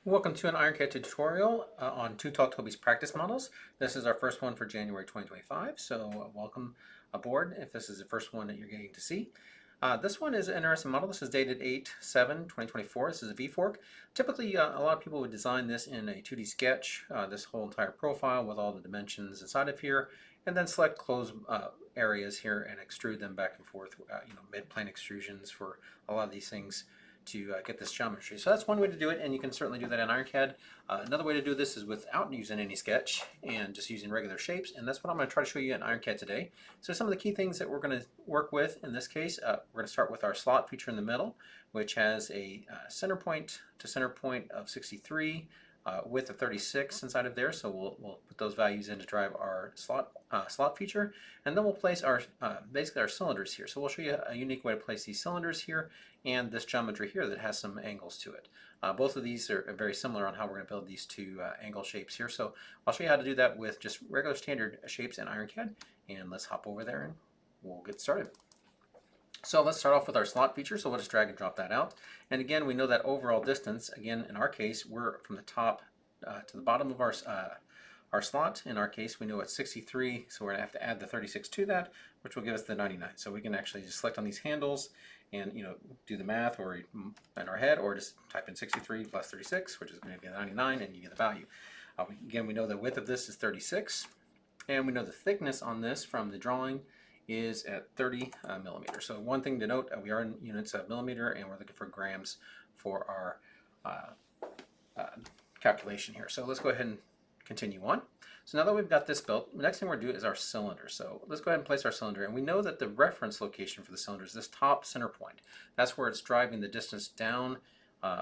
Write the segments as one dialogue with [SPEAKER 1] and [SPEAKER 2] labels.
[SPEAKER 1] Welcome to an IronCAD tutorial on Two Tall Toby's practice models. This is our first one for January 2025, so welcome aboard if this is the first one that you're getting to see. This one is an interesting model. This is dated 8/7/2024. This is a V-fork. Typically, a lot of people would design this in a 2D sketch, this whole entire profile with all the dimensions inside of here, and then select closed areas here and extrude them back and forth, mid-plane extrusions for a lot of these things to get this geometry. So that's one way to do it, and you can certainly do that in IronCAD. Another way to do this is without using any sketch and just using regular shapes, and that's what I'm going to try to show you in IronCAD today. So some of the key things that we're going to work with in this case, we're going to start with our slot feature in the middle, which has a center point to center point of 63, width of 36 inside of there, so we'll put those values in to drive our slot feature, and then we'll place our basically our cylinders here. So we'll show you a unique way to place these cylinders here and this geometry here that has some angles to it. Both of these are very similar on how we're going to build these two angle shapes here. So I'll show you how to do that with just regular standard shapes in IronCAD, and let's hop over there and we'll get started. So let's start off with our slot feature. So we'll just drag and drop that out. And again, we know that overall distance, again, in our case, we're from the top to the bottom of our slot. In our case, we know it's 63, so we're gonna have to add the 36 to that, which will give us the 99. So we can actually just select on these handles and do the math or in our head, or just type in 63 plus 36, which is going to be 99, and you get the value. Again, we know the width of this is 36, and we know the thickness on this from the drawing is at 30 millimeters. So one thing to note, we are in units of millimeter, and we're looking for grams for our calculation here. So let's go ahead and continue on. So now that we've got this built, the next thing we're going to do is our cylinder. So let's go ahead and place our cylinder, and we know that the reference location for the cylinder is this top center point. That's where it's driving the distance down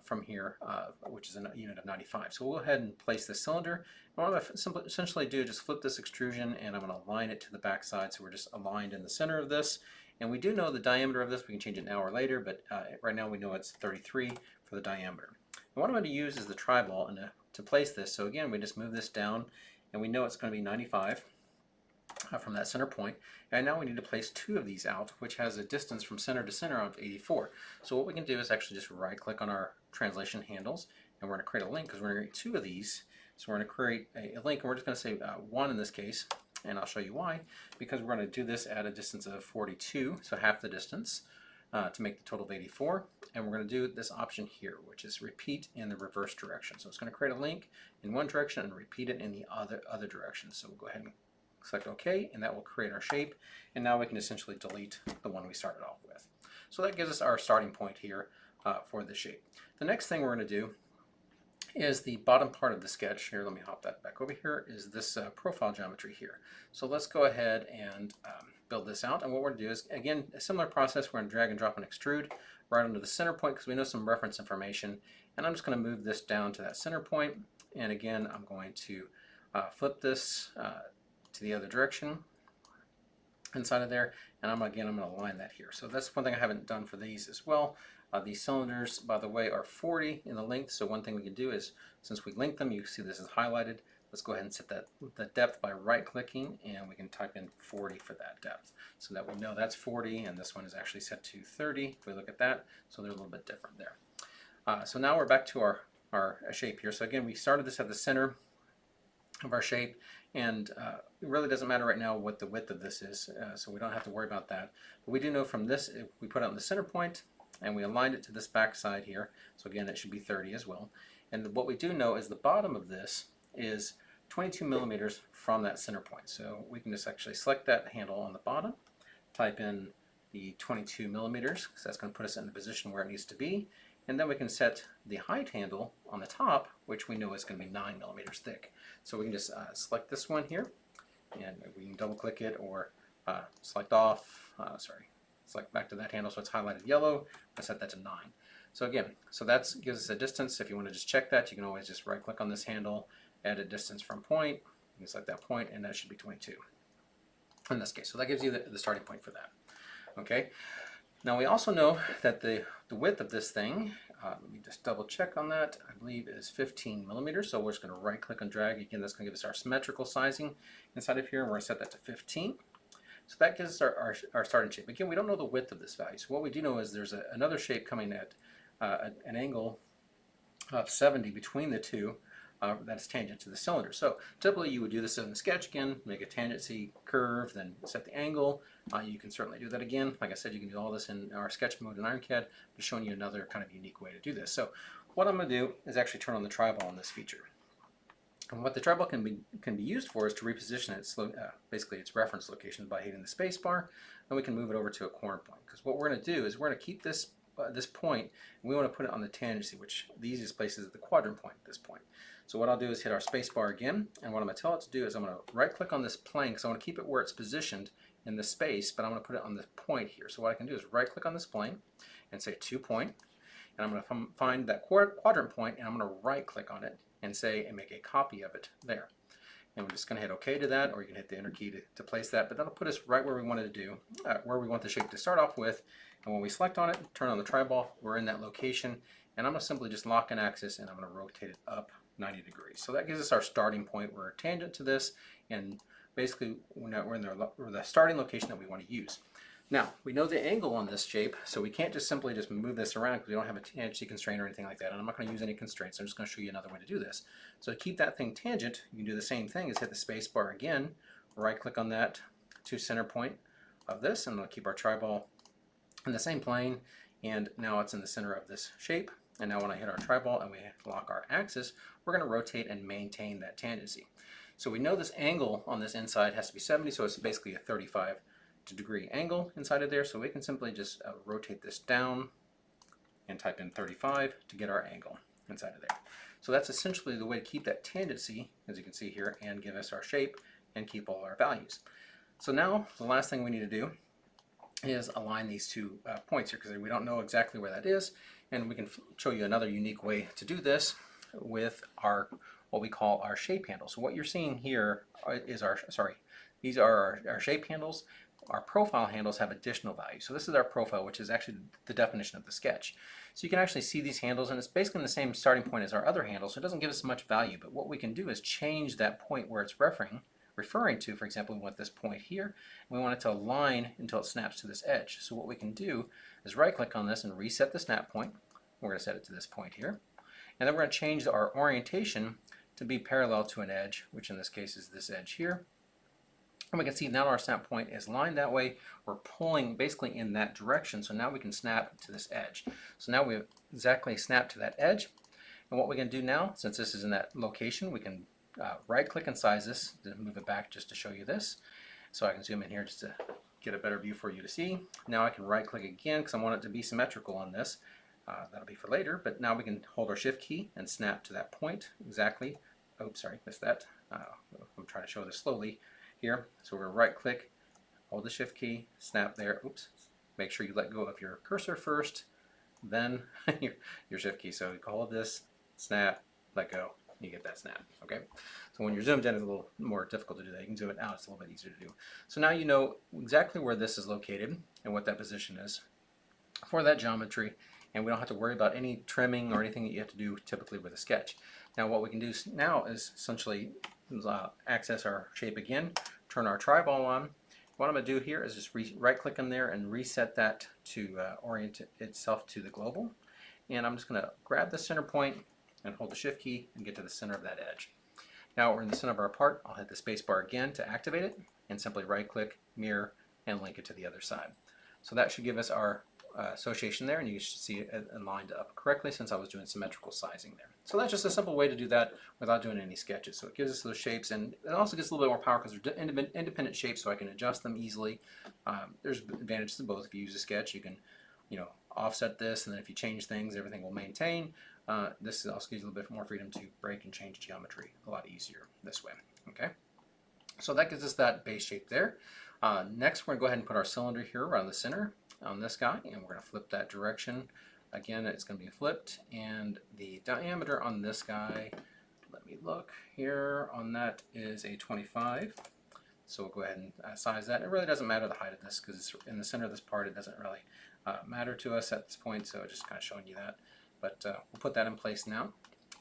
[SPEAKER 1] from here, which is a unit of 95. So we'll go ahead and place the cylinder. And what I'm going to essentially do is just flip this extrusion, and I'm going to align it to the back side, so we're just aligned in the center of this. And we do know the diameter of this. We can change it an hour later, but right now we know it's 33 for the diameter. And what I'm going to use is the TriBall to place this. So again, we just move this down, and we know it's going to be 95 from that center point. And now we need to place two of these out, which has a distance from center to center of 84. So what we can do is actually just right click on our translation handles, and we're going to create a link because we're going to create two of these. So we're going to create a link, and we're just going to say 1 in this case, and I'll show you why. Because we're going to do this at a distance of 42, so half the distance, to make the total of 84. And we're going to do this option here, which is repeat in the reverse direction. So it's going to create a link in one direction and repeat it in the other direction. So we'll go ahead and select OK, and that will create our shape. And now we can essentially delete the one we started off with. So that gives us our starting point here for the shape. The next thing we're going to do is the bottom part of the sketch. Here, let me hop that back over here, is this profile geometry here. So let's go ahead and build this out. And what we're going to do is, again, a similar process. We're going to drag and drop and extrude right onto the center point because we know some reference information. And I'm just going to move this down to that center point. And again, I'm going to flip this to the other direction inside of there, and I'm going to align that here. So that's one thing I haven't done for these as well. These cylinders, by the way, are 40 in the length. So one thing we can do is, since we linked them, you see this is highlighted. Let's go ahead and set the depth by right-clicking, and we can type in 40 for that depth, so that we know that's 40, and this one is actually set to 30. If we look at that, so they're a little bit different there. So now we're back to our shape here. So again, we started this at the center of our shape, and it really doesn't matter right now what the width of this is, so we don't have to worry about that. But we do know from this, if we put it on the center point and we aligned it to this back side here, so again it should be 30 as well. And what we do know is the bottom of this is 22 millimeters from that center point. So we can just actually select that handle on the bottom, type in the 22 millimeters, because that's going to put us in the position where it needs to be. And then we can set the height handle on the top, which we know is going to be 9 millimeters thick. So we can just select this one here, and we can double click it or select back to that handle so it's highlighted yellow, and set that to 9. So again, that gives us a distance. If you want to just check that, you can always just right click on this handle, add a distance from point, you can select that point, and that should be 22 in this case. So that gives you the starting point for that. Okay. Now we also know that the width of this thing, let me just double check on that, I believe is 15 millimeters. So we're just going to right click and drag. Again, that's going to give us our symmetrical sizing inside of here, and we're going to set that to 15. So that gives us our starting shape. Again, we don't know the width of this value. So what we do know is there's another shape coming at an angle of 70 between the two that's tangent to the cylinder. So typically you would do this in the sketch again, make a tangency curve, then set the angle. You can certainly do that again. Like I said, you can do all this in our sketch mode in IronCAD. Just showing you another kind of unique way to do this. So what I'm going to do is actually turn on the TriBall on this feature. And what the TriBall can be used for is to reposition its basically its reference location by hitting the space bar, and we can move it over to a corner point. Because what we're going to do is we're going to keep this point, and we want to put it on the tangency, which the easiest place is the quadrant point at this point. So what I'll do is hit our space bar again, and what I'm going to tell it to do is I'm going to right click on this plane because I want to keep it where it's positioned in the space, but I'm going to put it on the point here. So what I can do is right click on this plane and say 2 point, and I'm going to find that quadrant point, and I'm going to right click on it and say and make a copy of it there. And we're just going to hit OK to that, or you can hit the Enter key to place that, but that'll put us right where we wanted to do, where we want the shape to start off with. And when we select on it, turn on the TriBall, we're in that location, and I'm going to simply just lock an axis and I'm going to rotate it up 90 degrees. So that gives us our starting point. We're tangent to this, and basically we're in the starting location that we want to use. Now, we know the angle on this shape, so we can't just simply move this around because we don't have a tangency constraint or anything like that, and I'm not going to use any constraints. I'm just going to show you another way to do this. So to keep that thing tangent, you can do the same thing, is hit the space bar again, right click on that to center point of this, and we'll keep our TriBall in the same plane, and now it's in the center of this shape. And now when I hit our TriBall and we lock our axis, we're going to rotate and maintain that tangency. So we know this angle on this inside has to be 70, so it's basically a 35 degree angle inside of there. So we can simply just rotate this down and type in 35 to get our angle inside of there. So that's essentially the way to keep that tangency, as you can see here, and give us our shape and keep all our values. So now the last thing we need to do is align these two points here, because we don't know exactly where that is, and we can show you another unique way to do this with our what we call our shape handle. So what you're seeing here is these are our shape handles. Our profile handles have additional values. So this is our profile, which is actually the definition of the sketch. So you can actually see these handles, and it's basically the same starting point as our other handles, so it doesn't give us much value, but what we can do is change that point where it's referring to. For example, we want this point here, and we want it to align until it snaps to this edge. So what we can do is right click on this and reset the snap point. We're going to set it to this point here, and then we're going to change our orientation to be parallel to an edge, which in this case is this edge here. And we can see now our snap point is lined that way. We're pulling basically in that direction, so now we can snap to this edge. So now we exactly snap to that edge, and what we can do now, since this is in that location, we can right click and size this to move it back just to show you this. So I can zoom in here just to get a better view for you to see. Now I can right click again because I want it to be symmetrical on this. That'll be for later, but now we can hold our shift key and snap to that point exactly. Oops, sorry, missed that. I'm trying to show this slowly here. So we're right click, hold the shift key, snap there. Oops, make sure you let go of your cursor first, then your shift key. So you hold this, snap, let go, you get that snap. Okay, so when you're zoomed in, it's a little more difficult to do that. You can zoom it out, it's a little bit easier to do. So now you know exactly where this is located and what that position is for that geometry, and we don't have to worry about any trimming or anything that you have to do typically with a sketch. Now what we can do now is essentially access our shape again, turn our TriBall on. What I'm going to do here is just right click in there and reset that to orient itself to the global. And I'm just going to grab the center point and hold the shift key and get to the center of that edge. Now we're in the center of our part. I'll hit the space bar again to activate it, and simply right click, mirror, and link it to the other side. So that should give us our association there, and you should see it lined up correctly since I was doing symmetrical sizing there. So that's just a simple way to do that without doing any sketches. So it gives us those shapes, and it also gets a little bit more power because they're independent shapes, so I can adjust them easily. There's advantages to both. If you use a sketch, you can, offset this, and then if you change things, everything will maintain. This also gives you a little bit more freedom to break and change geometry a lot easier this way. Okay, so that gives us that base shape there. Next, we're going to go ahead and put our cylinder here around the center on this guy, and we're going to flip that direction. Again, it's going to be flipped, and the diameter on this guy, let me look here, on that is a 25. So we'll go ahead and size that. It really doesn't matter the height of this because it's in the center of this part. It doesn't really matter to us at this point, so just kind of showing you that. But we'll put that in place now.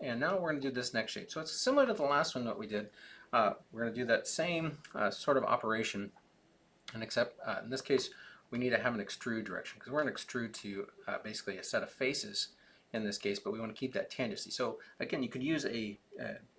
[SPEAKER 1] And now we're going to do this next shape. So it's similar to the last one that we did. We're going to do that same sort of operation, and except in this case, we need to have an extrude direction because we're going to extrude to basically a set of faces in this case, but we want to keep that tangency. So again, you could use a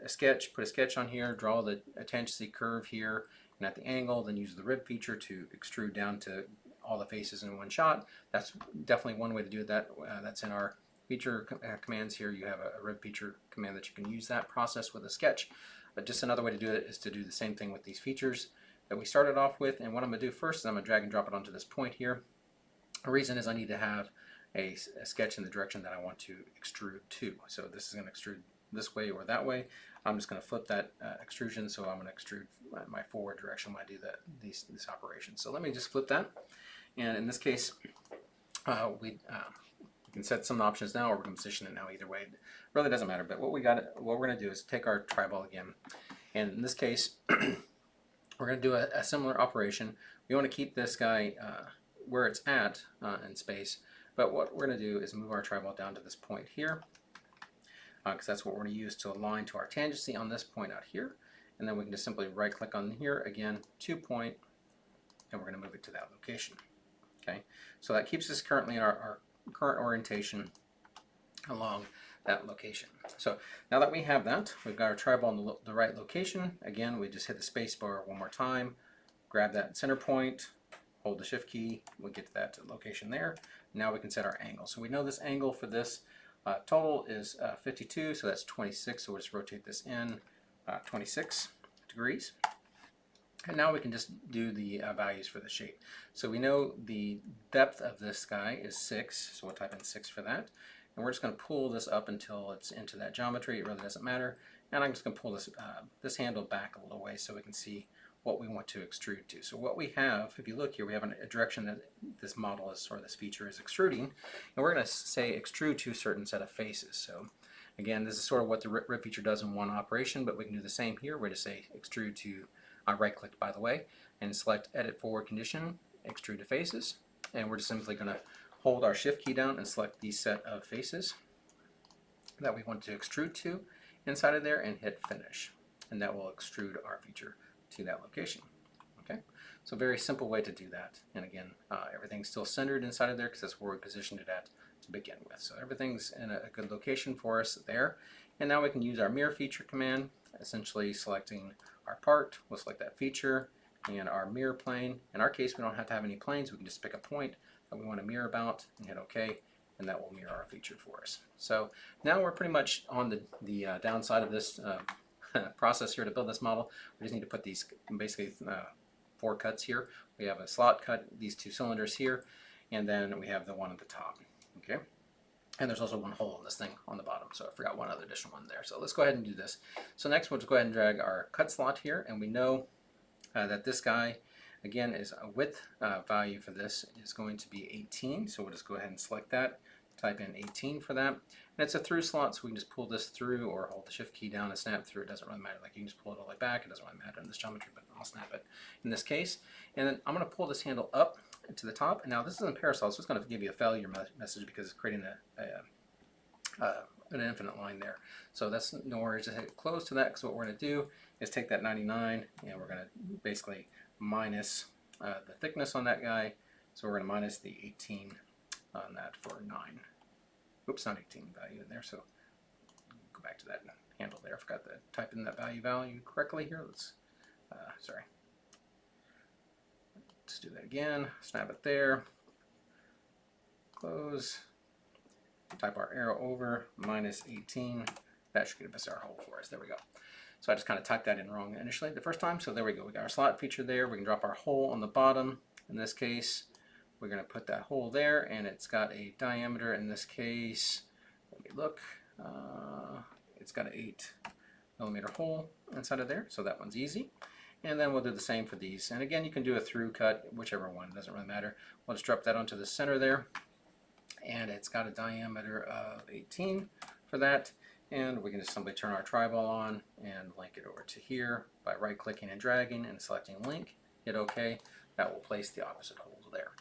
[SPEAKER 1] sketch, put a sketch on here, draw the tangency curve here, and at the angle, then use the rib feature to extrude down to all the faces in one shot. That's definitely one way to do that. That's in our feature commands here. You have a rib feature command that you can use that process with a sketch. But just another way to do it is to do the same thing with these features that we started off with. And what I'm going to do first is I'm going to drag and drop it onto this point here. The reason is I need to have a sketch in the direction that I want to extrude to. So this is going to extrude this way or that way. I'm just going to flip that extrusion, so I'm going to extrude my forward direction when I do this operation. So let me just flip that. And in this case, we can set some options now, or we can position it now. Either way, it really doesn't matter. But what we're going to do is take our TriBall again, and in this case, we're going to do a similar operation. We want to keep this guy where it's at in space, but what we're going to do is move our TriBall down to this point here, because that's what we're going to use to align to our tangency on this point out here. And then we can just simply right click on here again, to point, and we're going to move it to that location. Okay, so that keeps us currently in our current orientation along that location. So now that we have that, we've got our TriBall in the right location. Again, we just hit the space bar one more time, grab that center point, hold the shift key, we'll get to that location there. Now we can set our angle. So we know this angle for this total is 52, so that's 26, so we'll just rotate this in 26 degrees. And now we can just do the values for the shape. So we know the depth of this guy is 6, so we'll type in 6 for that. And we're just going to pull this up until it's into that geometry. It really doesn't matter. And I'm just going to pull this, this handle back a little way so we can see what we want to extrude to. So what we have, if you look here, we have a direction that this model is, or this feature is extruding. And we're going to say extrude to a certain set of faces. So again, this is sort of what the rib feature does in one operation, but we can do the same here. We're going to say extrude to, right click by the way, and select edit forward condition, extrude to faces. And we're just simply going to hold our shift key down and select the set of faces that we want to extrude to inside of there and hit finish. And that will extrude our feature to that location. Okay, so very simple way to do that. And again, everything's still centered inside of there because that's where we positioned it at to begin with. So everything's in a good location for us there. And now we can use our mirror feature command, essentially selecting our part. We'll select that feature and our mirror plane. In our case, we don't have to have any planes. We can just pick a point that we want to mirror about and hit OK, and that will mirror our feature for us. So now we're pretty much on the downside of this process here to build this model. We just need to put these basically 4 cuts here. We have a slot cut, these 2 cylinders here, and then we have the one at the top. Okay, and there's also one hole in this thing on the bottom, so I forgot one other additional one there. So let's go ahead and do this. So next we'll just go ahead and drag our cut slot here, and we know that this guy again is a width value for this is going to be 18. So we'll just go ahead and select that, type in 18 for that. And it's a through slot, so we can just pull this through or hold the shift key down and snap through. It doesn't really matter. Like you can just pull it all the way back. It doesn't really matter in this geometry, but I'll snap it in this case. And then I'm going to pull this handle up to the top. And now this isn't parallel, so it's going to give you a failure message because it's creating an infinite line there. So that's no worries. Just hit close to that, because what we're going to do is take that 99 and we're going to basically minus the thickness on that guy. So we're going to minus the 18 on that for 9. Oops, not 18 value in there. So go back to that handle there. I forgot to type in that value correctly here. Let's sorry. Let's do that again. Snap it there. Close. Type our arrow over, minus 18. That should give us our hole for us. There we go. So I just kind of typed that in wrong initially the first time. So there we go. We got our slot feature there. We can drop our hole on the bottom. In this case, we're going to put that hole there, and it's got a diameter. In this case, let me look. It's got an 8mm hole inside of there. So that one's easy. And then we'll do the same for these. And again, you can do a through cut, whichever one. It doesn't really matter. We'll just drop that onto the center there. And it's got a diameter of 18 for that. And we can just simply turn our TriBall on and link it over to here by right-clicking and dragging and selecting link. Hit OK. That will place the opposite holes there.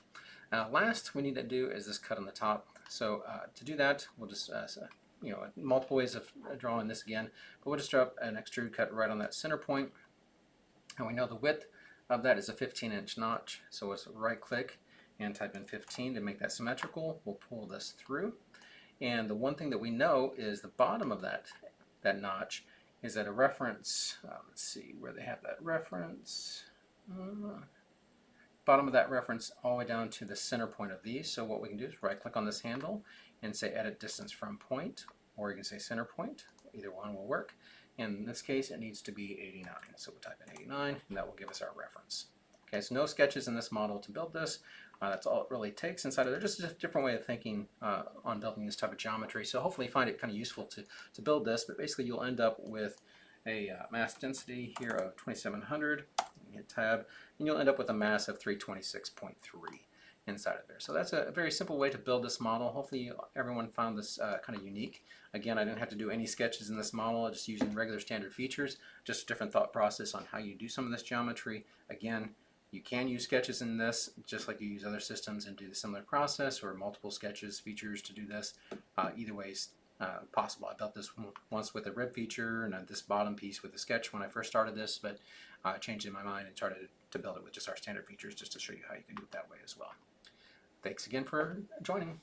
[SPEAKER 1] Last we need to do is this cut on the top. So to do that, we'll just, multiple ways of drawing this again, but we'll just drop an extrude cut right on that center point. And we know the width of that is a 15-inch notch. So let's right-click and type in 15 to make that symmetrical. We'll pull this through. And the one thing that we know is the bottom of that notch is at a reference. Let's see where they have that reference. Bottom of that reference all the way down to the center point of these. So what we can do is right click on this handle and say edit distance from point, or you can say center point. Either one will work. In this case, it needs to be 89. So we'll type in 89 and that will give us our reference. Okay, so no sketches in this model to build this. That's all it really takes inside of there. Just a different way of thinking on building this type of geometry. So hopefully you find it kind of useful to build this, but basically you'll end up with a mass density here of 2700. Hit tab, and you'll end up with a mass of 326.3 inside of there. So that's a very simple way to build this model. Hopefully everyone found this kind of unique. Again, I didn't have to do any sketches in this model, just using regular standard features, just a different thought process on how you do some of this geometry. Again, you can use sketches in this, just like you use other systems and do the similar process, or multiple sketches, features to do this. Either way is possible. I built this once with a rib feature and this bottom piece with a sketch when I first started this, but I changed in my mind and started to build it with just our standard features just to show you how you can do it that way as well. Thanks again for joining.